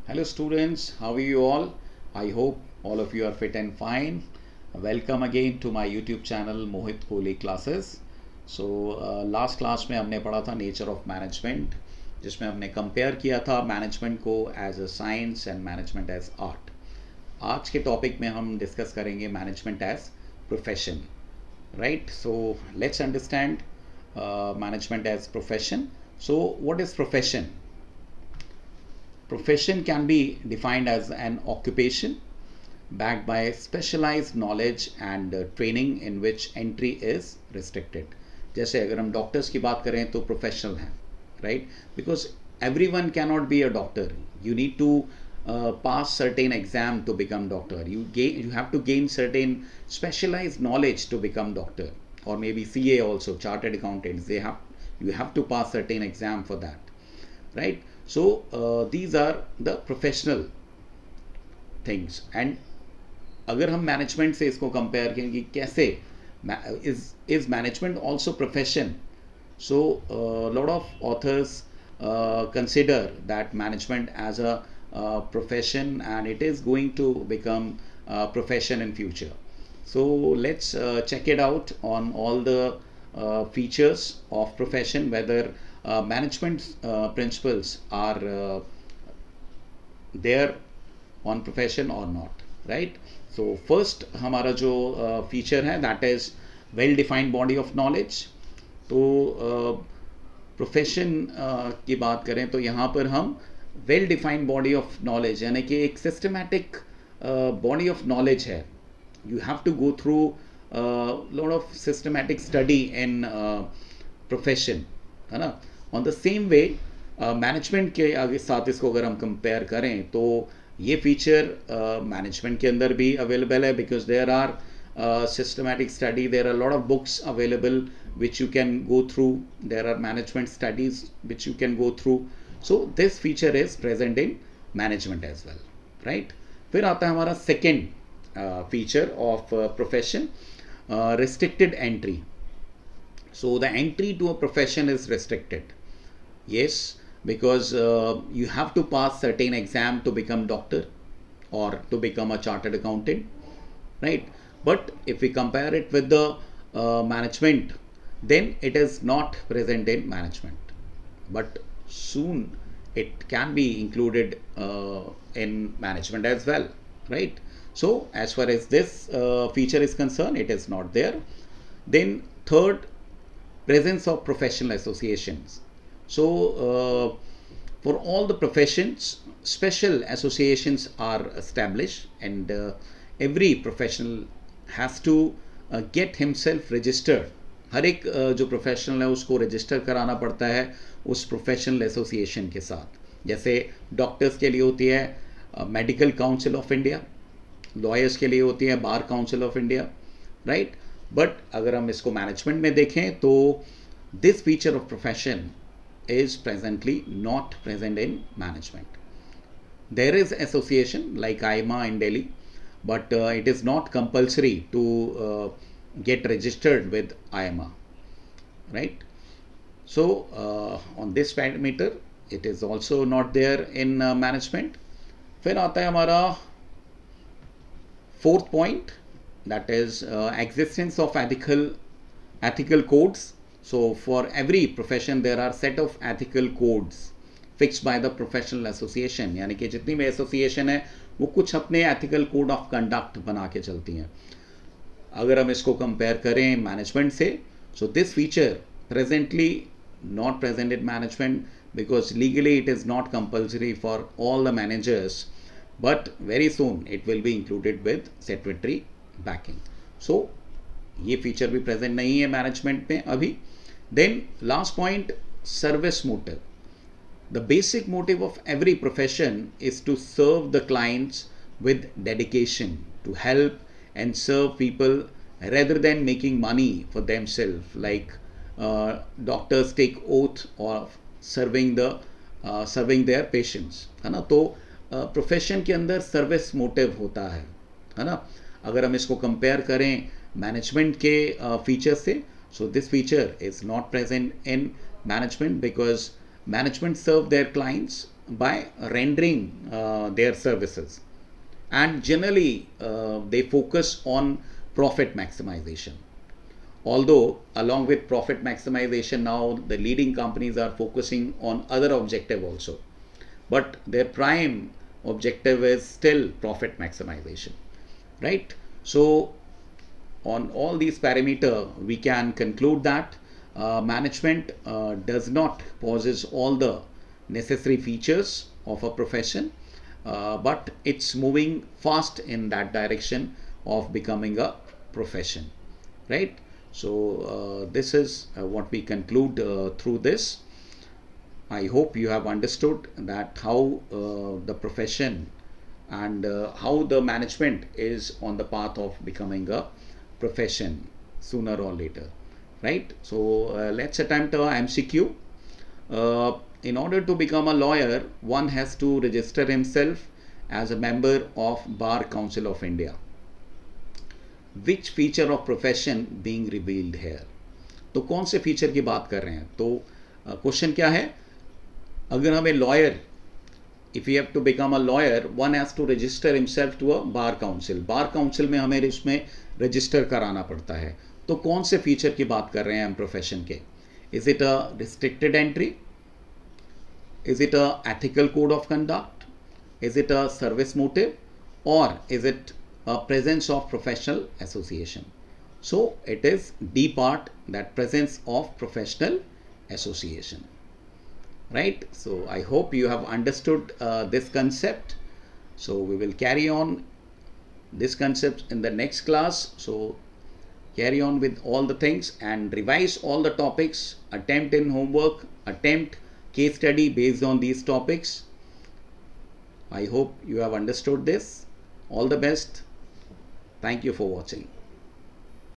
Hello students, how are you all? I hope all of you are fit and fine. Welcome again to my YouTube channel Mohit Kohli Classes. So last class में हमने पढ़ा था Nature of Management, जिसमें हमने compare किया था management को as a science and management as art. आज के topic में हम discuss करेंगे management as profession, right? So let's understand management as profession. So what is profession? Profession can be defined as an occupation backed by specialized knowledge and training in which entry is restricted. जैसे अगर हम doctors की बात करें तो professional हैं, right? Because everyone cannot be a doctor. You need to pass certain exam to become doctor. You have to gain certain specialized knowledge to become doctor, or maybe CA also, chartered accountants. You have to pass certain exam for that, right? So these are the professional things. And अगर हम management से इसको compare करें कि कैसे is management also profession, so lot of authors consider that management as a profession, and it is going to become a profession in future. So let's check it out on all the features of profession, whether management principles are there on profession or not, right? So first हमारा जो feature है that is well defined body of knowledge. तो profession की बात करें तो यहाँ पर हम well defined body of knowledge, यानी कि एक सिस्टमैटिक बॉडी ऑफ नॉलेज है. You have to go through lot of systematic study in profession, है ना? On the same way management के आगे साथ इसको अगर हम कंपेयर करें तो ये फीचर मैनेजमेंट के अंदर भी अवेलेबल है, because there are systematic study, there are a lot of books available which you can go through, there are management studies which you can go through. So this feature is present in management as well, right? फिर आता है हमारा second feature of profession, restricted entry. So the entry to a profession is restricted, yes, because you have to pass certain exam to become doctor or to become a chartered accountant, right? But if we compare it with the management, then it is not present in management, but soon it can be included in management as well, right? So as far as this feature is concerned, it is not there. Then third, presence of professional associations. So for all the professions, special associations are established, and every professional has to get himself registered. हर एक जो professional है उसको register कराना पड़ता है उस professional association के साथ. जैसे डॉक्टर्स के लिए होती है medical council of India, lawyers के लिए होती है bar council of India, right? But अगर हम इसको मैनेजमेंट में देखें तो this feature of profession is presently not present in management. There is association like IMA in Delhi, but it is not compulsory to get registered with IMA, right? So on this parameter it is also not there in management. फिर आता है हमारा fourth point, that is existence of ethical codes. So for every profession there are set of ethical codes fixed by the professional association, यानी कि जितनी भी association है वो कुछ अपने एथिकल कोड ऑफ कंडक्ट बना के चलती हैं. अगर हम इसको कंपेयर करें मैनेजमेंट से, so this feature presently not present in management, because legally it is not compulsory for all the managers, but very soon it will be included with statutory backing. So ये feature भी present नहीं है management में अभी. Then last point, service motive. The basic motive of every profession is to serve the clients with dedication, to help and serve people rather than making money for themselves, like doctors take oath of serving their patients, है ना? तो profession के अंदर service motive होता है ना? अगर हम इसको कंपेयर करें मैनेजमेंट के फीचर से, so this feature is not present in management, because management serve their clients by rendering their services. And generally, they focus on profit maximization. Although, along with profit maximization, now the leading companies are focusing on other objective also. But their prime objective is still profit maximization, right? So, on all these parameters, we can conclude that management does not possess all the necessary features of a profession, but it's moving fast in that direction of becoming a profession, right? So this is what we conclude through this. I hope you have understood that how the profession and how the management is on the path of becoming a profession sooner or later, right? So let's attempt a MCQ. In order to become a lawyer, one has to register himself as a member of Bar Council of India. Which feature of profession being revealed here? तो कौन से feature की बात कर रहे हैं? तो question क्या है? अगर हमें lawyer, if you have to become a lawyer, one has to register himself to a bar council. Bar council में हमें इसमें रजिस्टर कराना पड़ता है. तो कौन से फीचर की बात कर रहे हैं हम प्रोफेशन के? Is it a restricted entry? Is it a ethical code of conduct? Is it a service motive? Or is it a presence of professional association? So it is D part, that presence of professional association. Right? So I hope you have understood this concept. So we will carry on this concept in the next class. So carry on with all the things and revise all the topics, attempt in homework, attempt case study based on these topics. I hope you have understood this. All the best. Thank you for watching.